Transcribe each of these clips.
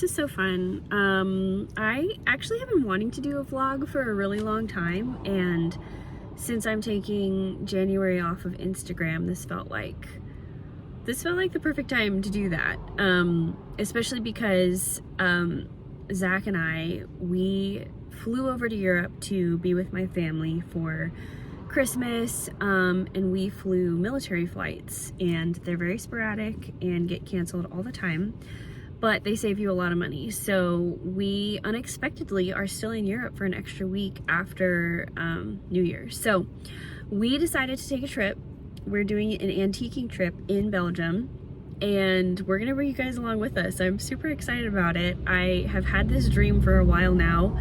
this is so fun. I actually have been wanting to do a vlog for a really long time, and since I'm taking January off of Instagram, this felt like the perfect time to do that. Especially because Zach and we flew over to Europe to be with my family for Christmas, and we flew military flights, and they're very sporadic and get canceled all the time, but they save you a lot of money. So we unexpectedly are still in Europe for an extra week after New Year's. So we decided to take a trip. We're doing an antiquing trip in Belgium, and we're gonna bring you guys along with us. I'm super excited about it. I have had this dream for a while now,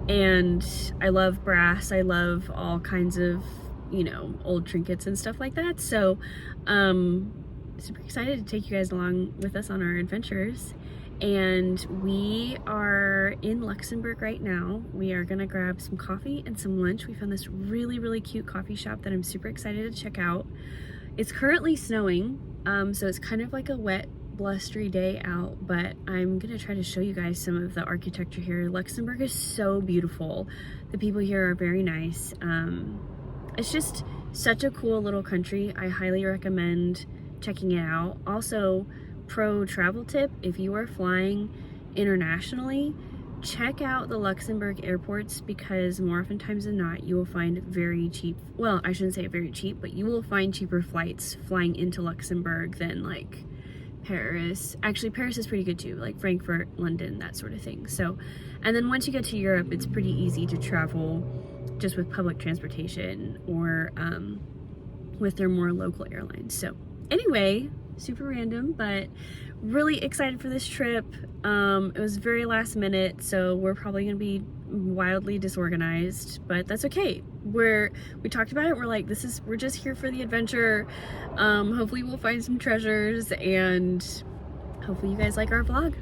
and I love brass. I love all kinds of, you know, old trinkets and stuff like that. So super excited to take you guys along with us on our adventures. And we are in Luxembourg right now. We are gonna grab some coffee and some lunch. We found this really cute coffee shop that I'm super excited to check out. It's currently snowing, so it's kind of like a wet, blustery day out, but I'm gonna try to show you guys some of the architecture here. Luxembourg is so beautiful. The people here are very nice. It's just such a cool little country. I highly recommend checking it out. Also, pro travel tip, if you are flying internationally, check out the Luxembourg airports, because more oftentimes than not you will find very cheap, well, I shouldn't say very cheap, but you will find cheaper flights flying into Luxembourg than like Paris. Actually, Paris is pretty good too, like Frankfurt, London, that sort of thing. So, and then once you get to Europe, it's pretty easy to travel just with public transportation or with their more local airlines. So anyway, super random, but really excited for this trip. It was very last minute, so we're probably gonna be wildly disorganized, but that's okay. We talked about it. We're like, we're just here for the adventure. Hopefully we'll find some treasures, and hopefully you guys like our vlog.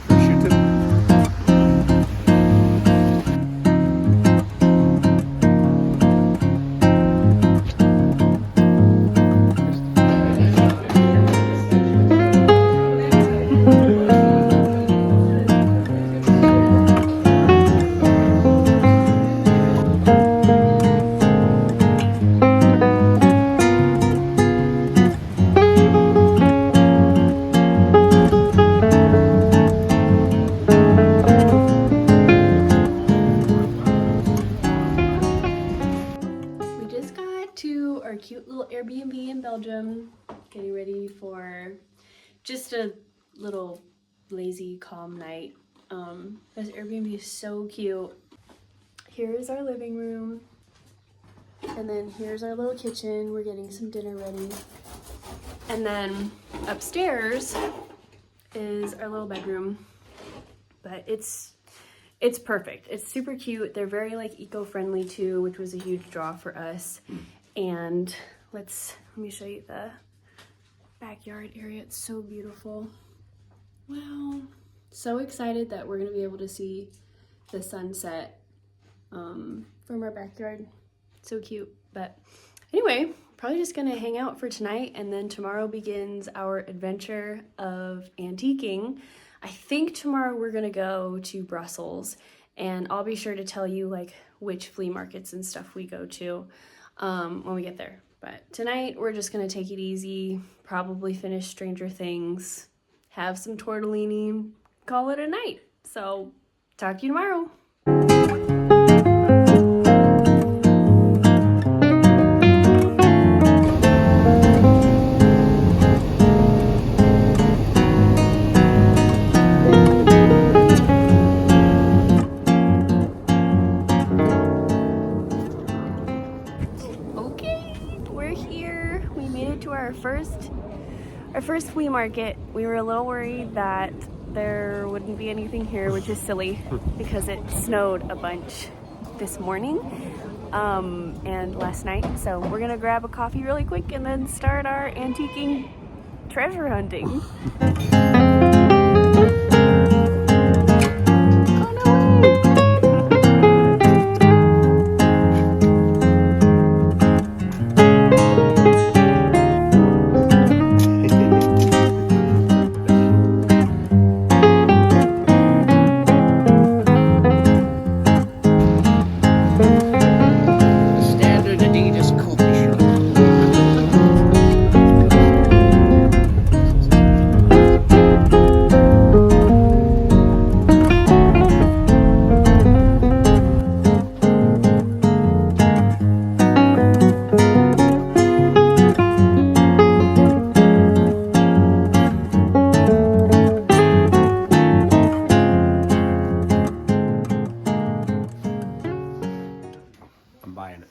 Appreciate it. Airbnb in Belgium, getting ready for just a little lazy, calm night. This Airbnb is so cute. Here is our living room, and then here's our little kitchen. We're getting some dinner ready, and then upstairs is our little bedroom. But it's perfect. It's super cute. They're very like eco-friendly too, which was a huge draw for us. And let me show you the backyard area. It's so beautiful. Wow. So excited that we're gonna be able to see the sunset from our backyard. So cute. But anyway, probably just gonna hang out for tonight, and then tomorrow begins our adventure of antiquing. I think tomorrow we're gonna go to Brussels, and I'll be sure to tell you like which flea markets and stuff we go to when we get there. But tonight we're just gonna take it easy, probably finish Stranger Things, have some tortellini, call it a night. So talk to you tomorrow. Our first flea market. We were a little worried that there wouldn't be anything here, which is silly because it snowed a bunch this morning and last night. So we're gonna grab a coffee really quick and then start our antiquing treasure hunting. buying it.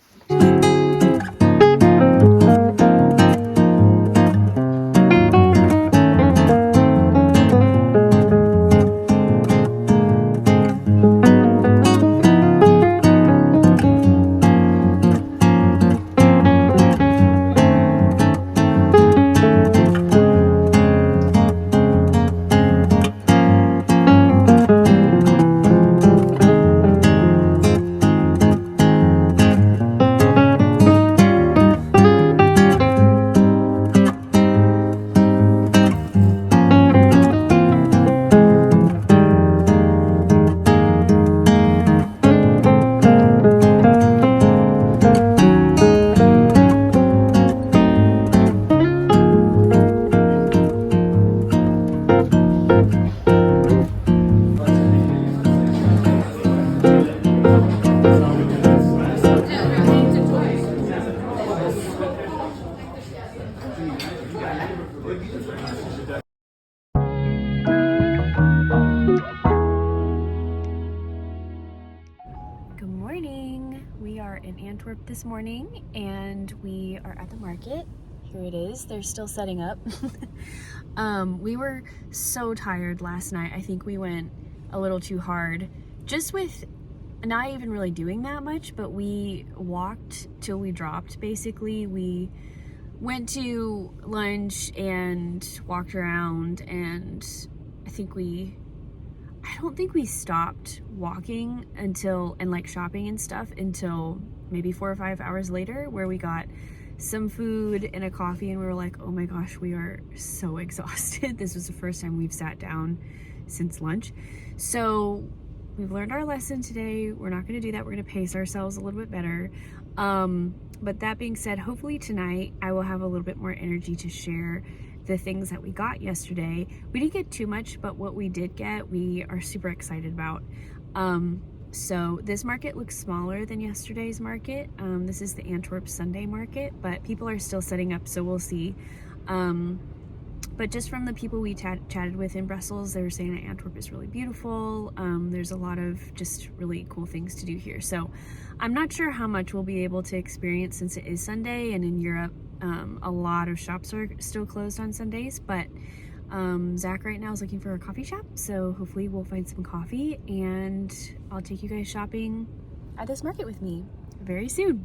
Good morning. We are in Antwerp this morning and we are at the market. Here it is. They're still setting up. We were so tired last night. I think we went a little too hard just with not even really doing that much, but we walked till we dropped. Basically, we went to lunch and walked around, and I don't think we stopped walking until, and like shopping and stuff, until maybe 4 or 5 hours later, where we got some food and a coffee, and we were like, oh my gosh, we are so exhausted. This was the first time we've sat down since lunch. So we've learned our lesson today. We're not going to do that. We're going to pace ourselves a little bit better. But that being said, hopefully tonight I will have a little bit more energy to share the things that we got yesterday. We didn't get too much, but what we did get, we are super excited about. So this market looks smaller than yesterday's market. This is the Antwerp Sunday market, but people are still setting up, so we'll see. But just from the people we chatted with in Brussels, they were saying that Antwerp is really beautiful. There's a lot of just really cool things to do here. So I'm not sure how much we'll be able to experience since it is Sunday, and in Europe, a lot of shops are still closed on Sundays, but Zach right now is looking for a coffee shop, so hopefully we'll find some coffee and I'll take you guys shopping at this market with me very soon.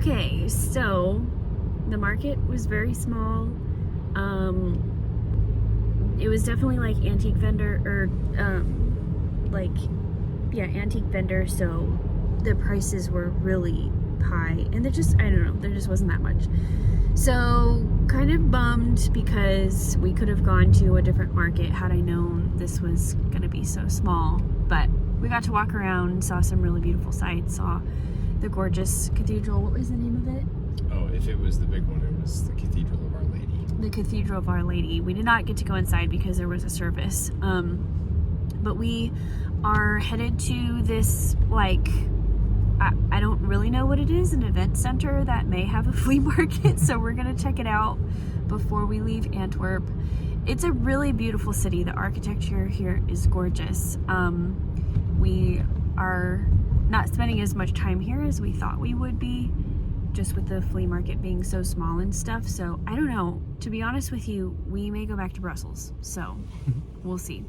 Okay, so the market was very small. It was definitely like antique vendor, or antique vendor, so the prices were really high, and I don't know, there just wasn't that much. So kind of bummed, because we could have gone to a different market had I known this was gonna be so small. But we got to walk around, saw some really beautiful sights, saw the gorgeous cathedral. What was the name of it? Oh, if it was the big one, it was the Cathedral of Our Lady. The Cathedral of Our Lady. We did not get to go inside because there was a service. But we are headed to this, like, I don't really know what it is, an event center that may have a flea market. So we're gonna check it out before we leave Antwerp. It's a really beautiful city. The architecture here is gorgeous. We are not spending as much time here as we thought we would be, just with the flea market being so small and stuff. So I don't know, to be honest with you, we may go back to Brussels, so we'll see.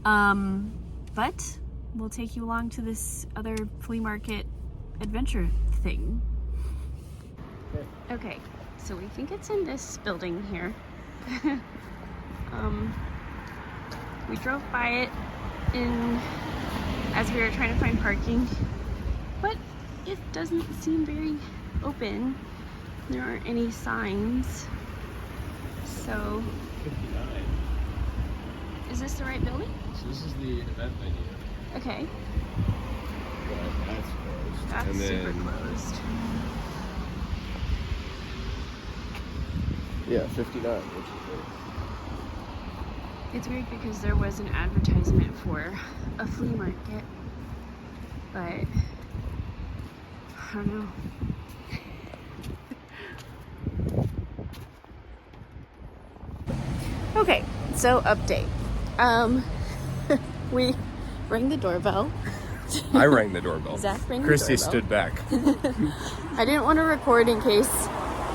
But we'll take you along to this other flea market adventure thing. Okay, so we think it's in this building here. We drove by it as we were trying to find parking, but it doesn't seem very open. There aren't any signs. So, 59. Is this the right building? So this is the event venue. Okay. But that's closed. That's and then, super closed. Yeah, 59, which is great. It's weird because there was an advertisement for a flea market, but I don't know. Okay, so update. We rang the doorbell. I rang the doorbell. Zach rang the Christy doorbell. stood back. I didn't want to record in case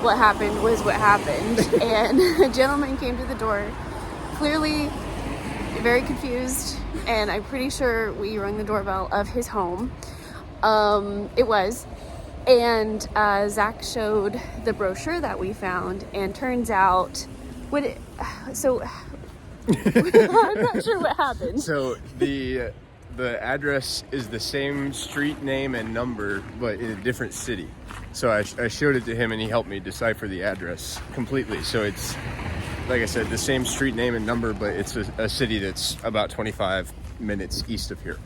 what happened was what happened. And a gentleman came to the door, clearly very confused, and I'm pretty sure we rang the doorbell of his home. It was. And Zach showed the brochure that we found, and turns out, I'm not sure what happened. So the address is the same street name and number, but in a different city. So I showed it to him, and he helped me decipher the address completely. So it's, like I said, the same street name and number, but it's a city that's about 25 minutes east of here.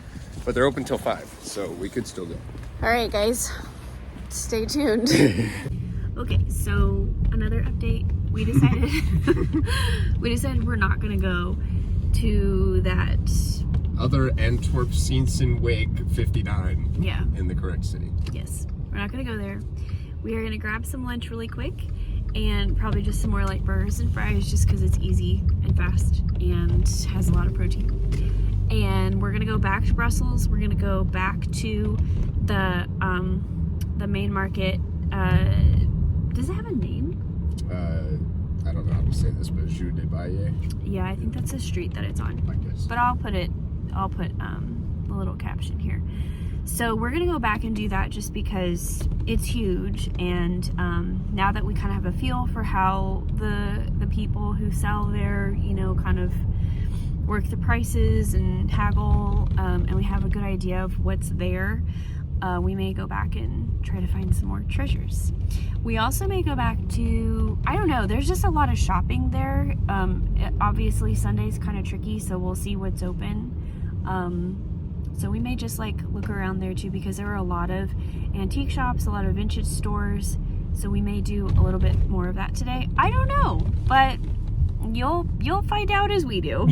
But they're open till 5, so we could still go. All right, guys, stay tuned. Okay, so another update. We decided we're not gonna go to that Other Antwerp Seensen Wake 59. Yeah. In the correct city. Yes, we're not gonna go there. We are gonna grab some lunch really quick, and probably just some more like burgers and fries, just because it's easy and fast and has a lot of protein. And we're gonna go back to Brussels. We're gonna go back to the main market. Does it have a name? I don't know how to say this, but Jus de Baye. Yeah, I think that's a street that it's on. I guess. But I'll put a little caption here. So we're gonna go back and do that just because it's huge, and now that we kind of have a feel for how the people who sell there, kind of work the prices and haggle, and we have a good idea of what's there, we may go back and try to find some more treasures. We also may go back to, I don't know, there's just a lot of shopping there. Obviously Sunday's kind of tricky, so we'll see what's open. So we may just look around there too, because there are a lot of antique shops, a lot of vintage stores. So we may do a little bit more of that today. I don't know, but you'll find out as we do.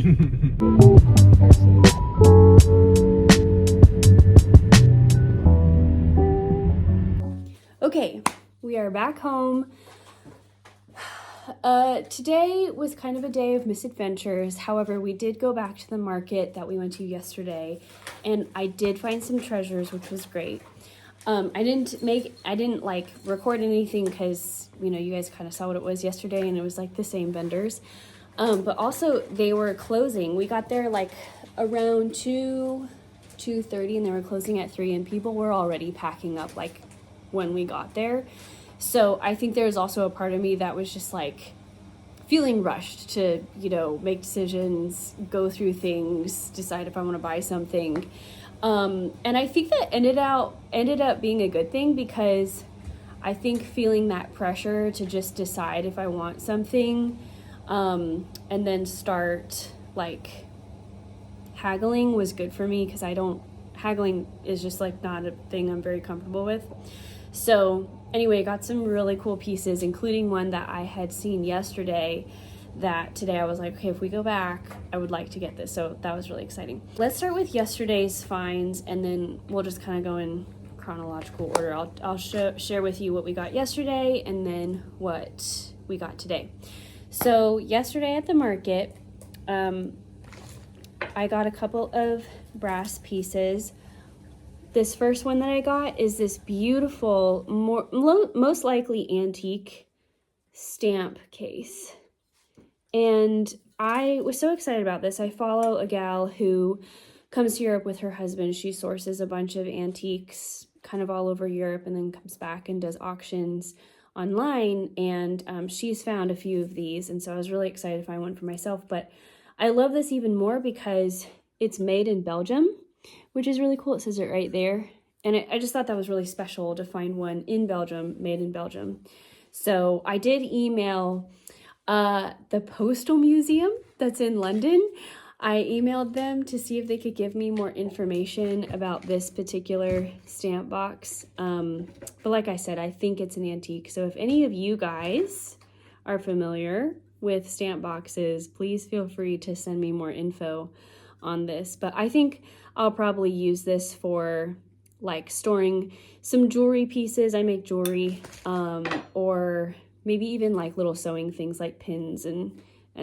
Okay, we are back home. Today was kind of a day of misadventures. However, we did go back to the market that we went to yesterday, and I did find some treasures, which was great. I didn't record anything because, you guys kind of saw what it was yesterday, and it was the same vendors. But also they were closing. We got there around 2:30, and they were closing at 3, and people were already packing up when we got there. So I think there's also a part of me that was just feeling rushed to, make decisions, go through things, decide if I want to buy something. And I think that ended up being a good thing, because I think feeling that pressure to just decide if I want something, and then start haggling was good for me, because haggling is just not a thing I'm very comfortable with. So anyway, got some really cool pieces, including one that I had seen yesterday, that today I was okay, if we go back, I would like to get this. So that was really exciting. Let's start with yesterday's finds, and then we'll just kind of go in chronological order. I'll share with you what we got yesterday, and then what we got today. So yesterday at the market, I got a couple of brass pieces. This first one that I got is this beautiful, most likely antique stamp case. And I was so excited about this. I follow a gal who comes to Europe with her husband. She sources a bunch of antiques kind of all over Europe and then comes back and does auctions online. And she's found a few of these. And so I was really excited to find one for myself. But I love this even more because it's made in Belgium, which is really cool. It says it right there. And I just thought that was really special to find one in Belgium, made in Belgium. So I did email the Postal Museum that's in London. I emailed them to see if they could give me more information about this particular stamp box. But like I said, I think it's an antique. So if any of you guys are familiar with stamp boxes, please feel free to send me more info on this. But I think I'll probably use this for like storing some jewelry pieces. I make jewelry, or maybe even like little sewing things like pins and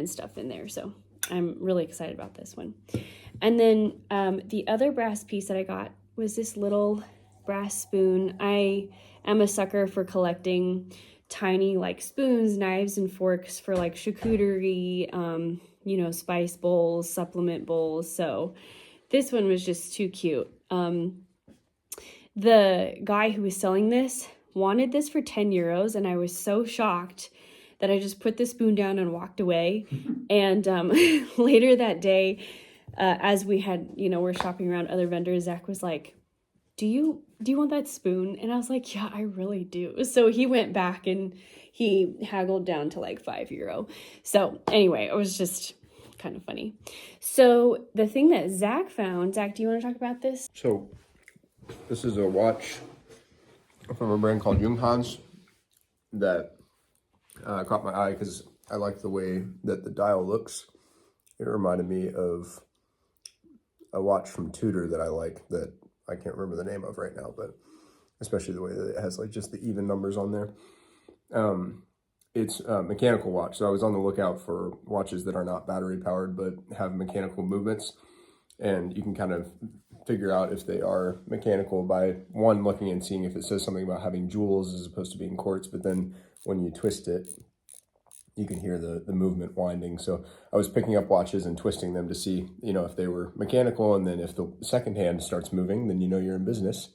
stuff in there. So I'm really excited about this one. And then the other brass piece that I got was this little brass spoon. I am a sucker for collecting tiny like spoons, knives, and forks for like charcuterie, you know, spice bowls, supplement bowls. So this one was just too cute. The guy who was selling this wanted this for 10 euros, and I was so shocked that I just put the spoon down and walked away. And later that day, as we had, you know, we're shopping around other vendors, Zach was like, do you want that spoon? And I was like, yeah, I really do. So he went back and he haggled down to like €5. So anyway, it was just kind of funny. So the thing that Zach found, Zach, do you want to talk about this? So this is a watch from a brand called Junghans that caught my eye because I like the way that the dial looks. It reminded me of a watch from Tudor that I like that I can't remember the name of right now, but especially the way that it has like just the even numbers on there. It's a mechanical watch, so I was on the lookout for watches that are not battery powered but have mechanical movements, and you can kind of figure out if they are mechanical by one, looking and seeing if it says something about having jewels as opposed to being quartz, but then when you twist it, you can hear the movement winding. So I was picking up watches and twisting them to see, you know, if they were mechanical, and then if the second hand starts moving, then you know you're in business,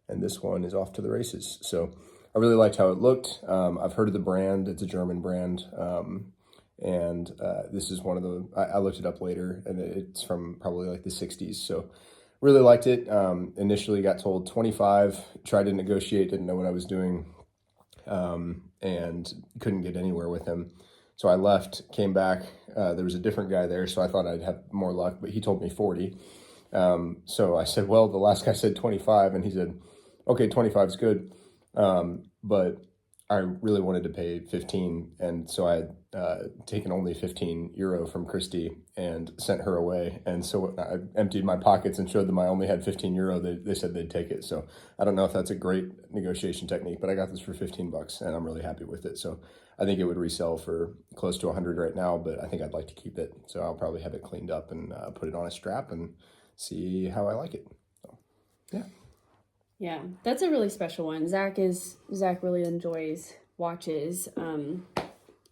and this one is off to the races. So I really liked how it looked. I've heard of the brand. It's a German brand. And this is one of the, I looked it up later, and it's from probably like the 60s. So really liked it. Initially got told 25, tried to negotiate, didn't know what I was doing, and couldn't get anywhere with him. So I left, came back. There was a different guy there, so I thought I'd have more luck, but he told me 40. So I said, well, the last guy said 25, and he said, okay, 25 is good. But I really wanted to pay 15, and so I had taken only €15 from Christy and sent her away. And so I emptied my pockets and showed them I only had €15. They said they'd take it. So I don't know if that's a great negotiation technique, but I got this for $15, and I'm really happy with it. So I think it would resell for close to 100 right now, but I think I'd like to keep it. So I'll probably have it cleaned up and put it on a strap and see how I like it. So, yeah. Yeah, that's a really special one. Zach really enjoys watches. And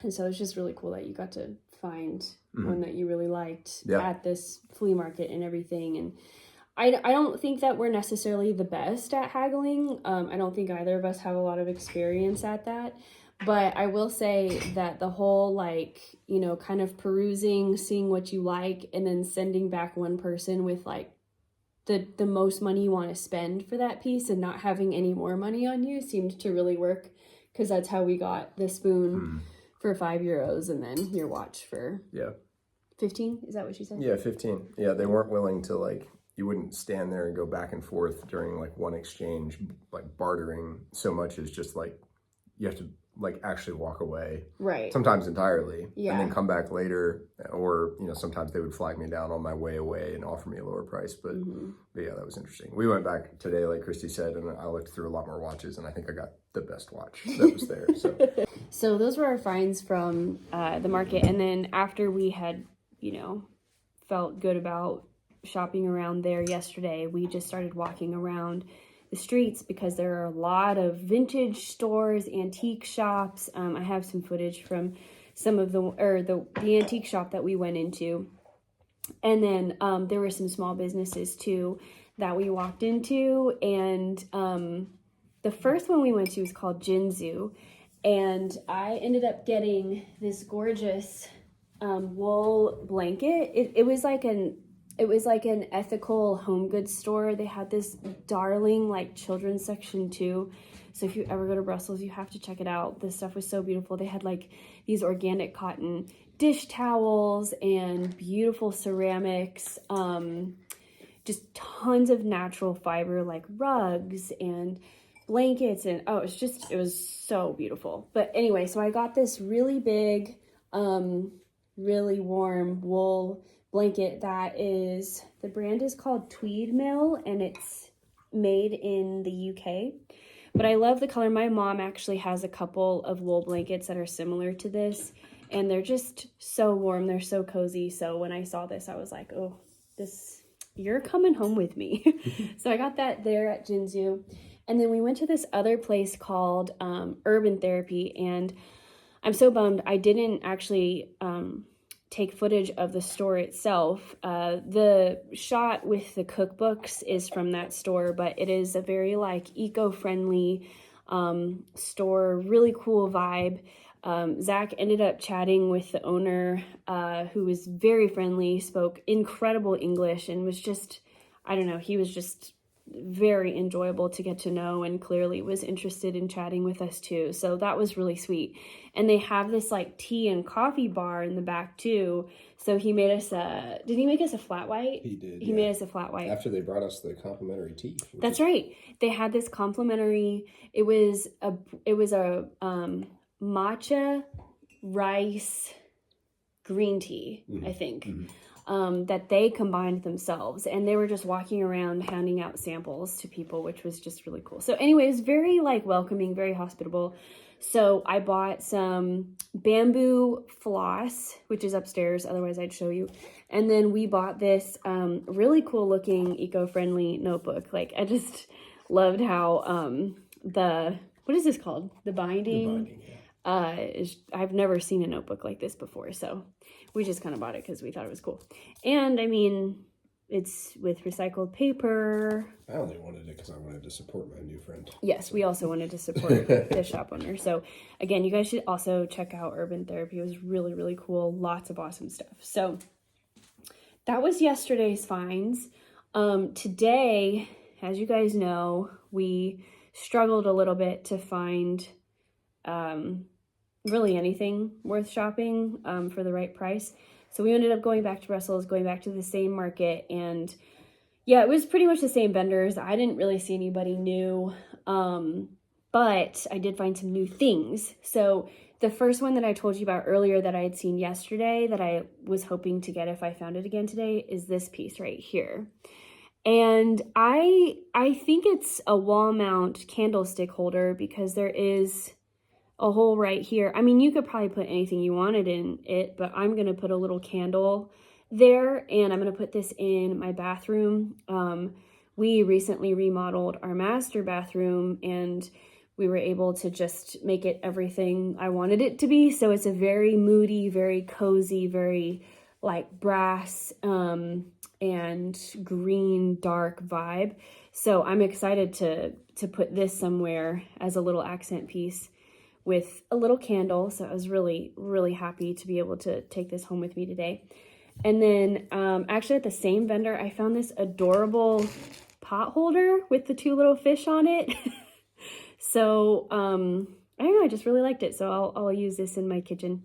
so it's just really cool that you got to find one that you really liked at this flea market and everything. And I don't think that we're necessarily the best at haggling. I don't think either of us have a lot of experience at that. But I will say that the whole, like, you know, kind of perusing, seeing what you like, and then sending back one person with, like, the most money you want to spend for that piece and not having any more money on you seemed to really work, because that's how we got the spoon for €5 and then your watch for 15. Is that what you said? Yeah, 15. Yeah, they weren't willing to, like, you wouldn't stand there and go back and forth during like one exchange, like bartering so much as just like you have to like actually walk away, right? Sometimes entirely, and then come back later, or you know, sometimes they would flag me down on my way away and offer me a lower price. But yeah, that was interesting. We went back today, like Christy said, and I looked through a lot more watches, and I think I got the best watch that was there. So those were our finds from the market, and then after we had, you know, felt good about shopping around there yesterday, we just started walking around the streets because there are a lot of vintage stores, antique shops. I have some footage from some of the antique shop that we went into. And then there were some small businesses too that we walked into. And the first one we went to was called Jinzu. And I ended up getting this gorgeous wool blanket. It was like an ethical home goods store. They had this darling like children's section too. So if you ever go to Brussels, you have to check it out. This stuff was so beautiful. They had like these organic cotton dish towels and beautiful ceramics, just tons of natural fiber like rugs and blankets, and it was so beautiful. But anyway, so I got this really big, really warm wool blanket the brand is called Tweed Mill, and it's made in the UK. But I love the color. My mom actually has a couple of wool blankets that are similar to this, and they're just so warm. They're so cozy. So when I saw this, I was like, oh, you're coming home with me. So I got that there at Jinzu. And then we went to this other place called Urban Therapy, and I'm so bummed I didn't actually take footage of the store itself. The shot with the cookbooks is from that store, but it is a very like eco-friendly store, really cool vibe. Zach ended up chatting with the owner, who was very friendly, spoke incredible English, and was just, I don't know, he was just very enjoyable to get to know, and clearly was interested in chatting with us too. So that was really sweet. And they have this like tea and coffee bar in the back too. So he made us did he make us a flat white? He did. He made us a flat white. After they brought us the complimentary tea. That's right. They had this complimentary, it was a matcha rice green tea, I think. That they combined themselves, and they were just walking around handing out samples to people, which was just really cool. So anyway, it was very like welcoming, very hospitable. So I bought some bamboo floss, which is upstairs, otherwise I'd show you. And then we bought this really cool looking eco-friendly notebook. Like I just loved how what is this called? The binding. I've never seen a notebook like this before, so we just kind of bought it because we thought it was cool. And I mean, it's with recycled paper. I only wanted it because I wanted to support my new friend. Yes, we also wanted to support the shop owner. So again, you guys should also check out Urban Therapy. It was really, really cool. Lots of awesome stuff. So that was yesterday's finds. Today, as you guys know, we struggled a little bit to find really anything worth shopping for the right price. So we ended up going back to Brussels, going back to the same market, and yeah, it was pretty much the same vendors. I didn't really see anybody new, but I did find some new things. So the first one that I told you about earlier that I had seen yesterday that I was hoping to get if I found it again today is this piece right here. And I think it's a wall mount candlestick holder because there is a hole right here. I mean, you could probably put anything you wanted in it, but I'm going to put a little candle there, and I'm going to put this in my bathroom. We recently remodeled our master bathroom, and we were able to just make it everything I wanted it to be. So it's a very moody, very cozy, very like brass and green dark vibe. So I'm excited to put this somewhere as a little accent piece with a little candle. So I was really, really happy to be able to take this home with me today. And then actually at the same vendor, I found this adorable pot holder with the two little fish on it. So I don't know, I just really liked it. So I'll use this in my kitchen.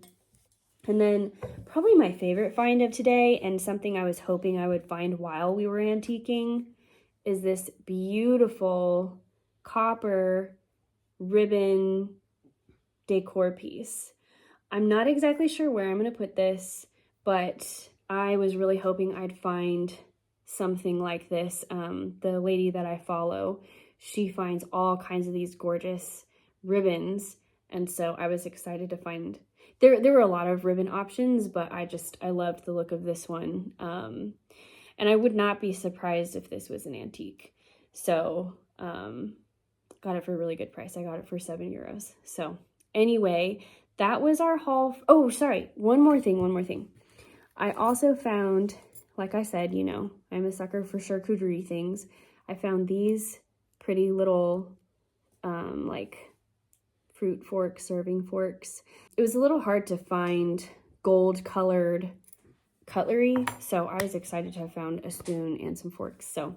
And then probably my favorite find of today, and something I was hoping I would find while we were antiquing, is this beautiful copper ribbon decor piece. I'm not exactly sure where I'm going to put this, but I was really hoping I'd find something like this. The lady that I follow, she finds all kinds of these gorgeous ribbons, and so I was excited to find. There were a lot of ribbon options, but I loved the look of this one, and I would not be surprised if this was an antique. So got it for a really good price. I got it for €7. So anyway, that was our haul. Oh, sorry. One more thing. I also found, like I said, you know, I'm a sucker for charcuterie things. I found these pretty little, like fruit forks, serving forks. It was a little hard to find gold colored cutlery, so I was excited to have found a spoon and some forks. So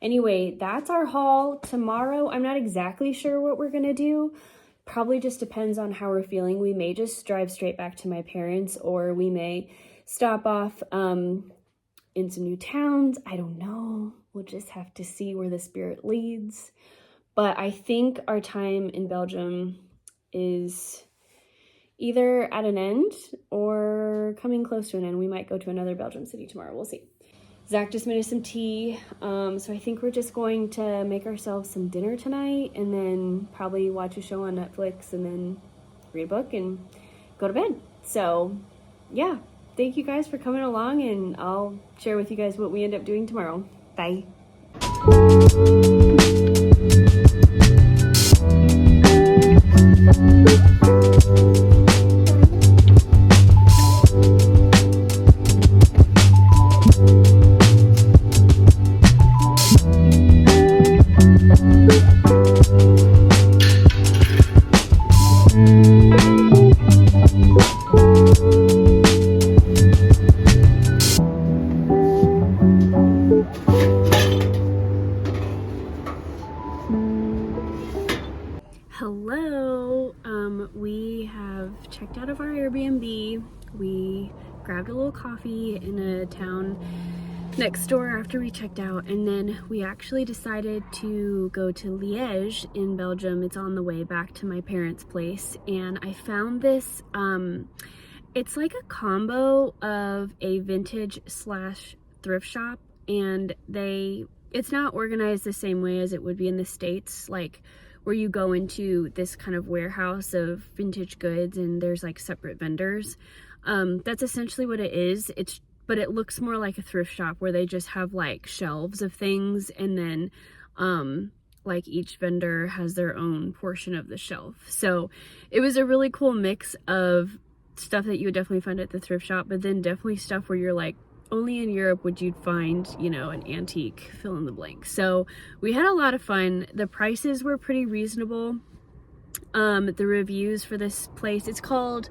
anyway, that's our haul. Tomorrow, I'm not exactly sure what we're gonna do. Probably just depends on how we're feeling. We may just drive straight back to my parents, or we may stop off in some new towns. I don't know. We'll just have to see where the spirit leads. But I think our time in Belgium is either at an end or coming close to an end. We might go to another Belgium city tomorrow. We'll see. Zach just made us some tea. So I think we're just going to make ourselves some dinner tonight and then probably watch a show on Netflix and then read a book and go to bed. So yeah, thank you guys for coming along, and I'll share with you guys what we end up doing tomorrow. Bye. Hello. We have checked out of our Airbnb. We grabbed a little coffee in a town next door after we checked out, and then we actually decided to go to Liège in Belgium. It's on the way back to my parents' place, and I found this it's like a combo of a vintage slash thrift shop, and it's not organized the same way as it would be in the States, like where you go into this kind of warehouse of vintage goods and there's like separate vendors. That's essentially what it is. But it looks more like a thrift shop where they just have like shelves of things, and then like each vendor has their own portion of the shelf. So it was a really cool mix of stuff that you would definitely find at the thrift shop, but then definitely stuff where you're like, only in Europe would you find, you know, an antique, fill in the blank. So we had a lot of fun. The prices were pretty reasonable. The reviews for this place, it's called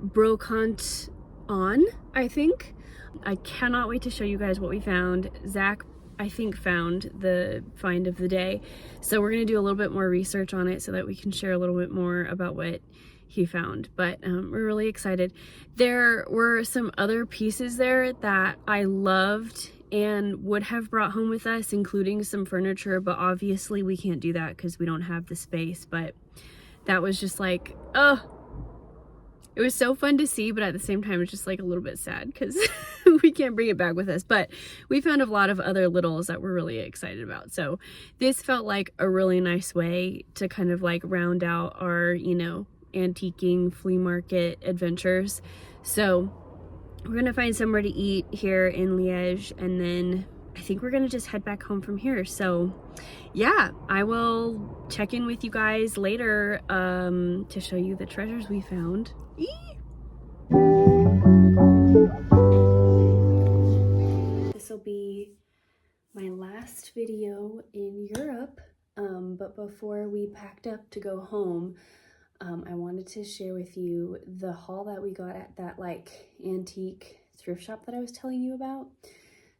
Brocante On, I think. I cannot wait to show you guys what we found. Zach, I think, found the find of the day. So we're gonna do a little bit more research on it so that we can share a little bit more about what he found, but we're really excited. There were some other pieces there that I loved and would have brought home with us, including some furniture, but obviously we can't do that because we don't have the space. But that was just like, oh, it was so fun to see, but at the same time it's just like a little bit sad because we can't bring it back with us. But we found a lot of other littles that we're really excited about. So this felt like a really nice way to kind of like round out our, you know, antiquing flea market adventures. So we're gonna find somewhere to eat here in Liège, and then I think we're gonna just head back home from here. So yeah, I will check in with you guys later to show you the treasures we found. This will be my last video in Europe, but before we packed up to go home, I wanted to share with you the haul that we got at that like antique thrift shop that I was telling you about.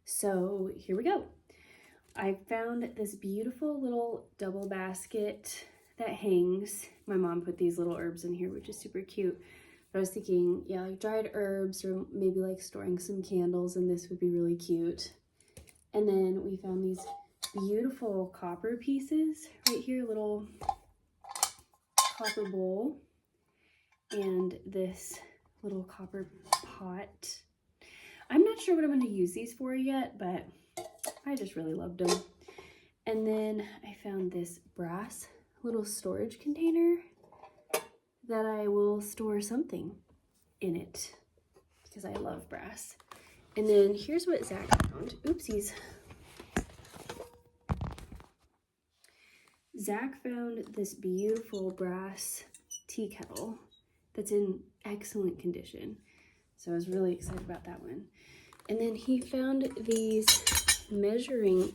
So here we go. I found this beautiful little double basket that hangs. My mom put these little herbs in here, which is super cute. But I was thinking, yeah, like dried herbs, or maybe like storing some candles, and this would be really cute. And then we found these beautiful copper pieces right here, little copper bowl, and this little copper pot. I'm not sure what I'm going to use these for yet, but I just really loved them. And then I found this brass little storage container that I will store something in it because I love brass. And then here's what Zach found. Oopsies. Zach found this beautiful brass tea kettle, that's in excellent condition. So I was really excited about that one. And then he found these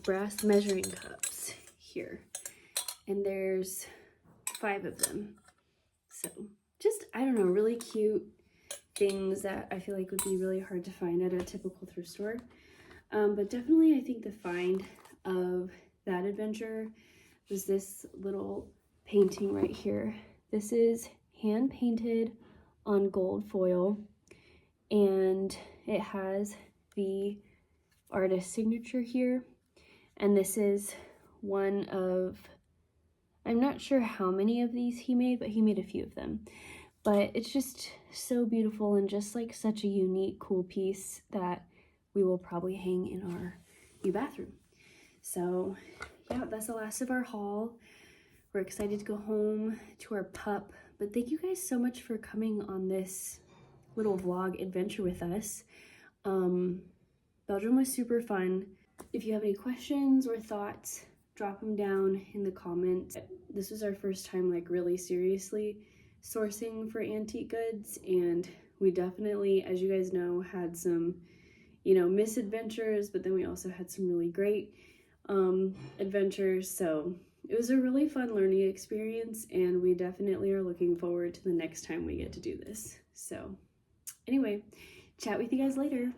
brass measuring cups here. And there's 5 of them. So just, I don't know, really cute things that I feel like would be really hard to find at a typical thrift store. But definitely I think the find of that adventure was this little painting right here. This is hand painted on gold foil, and it has the artist signature here. And this is one of, I'm not sure how many of these he made, but he made a few of them. But it's just so beautiful and just like such a unique, cool piece that we will probably hang in our new bathroom. So yeah, that's the last of our haul. We're excited to go home to our pup. But thank you guys so much for coming on this little vlog adventure with us. Belgium was super fun. If you have any questions or thoughts, drop them down in the comments. This was our first time like really seriously sourcing for antique goods, and we definitely, as you guys know, had some, you know, misadventures, but then we also had some really great adventures. So it was a really fun learning experience, and we definitely are looking forward to the next time we get to do this. So anyway, chat with you guys later.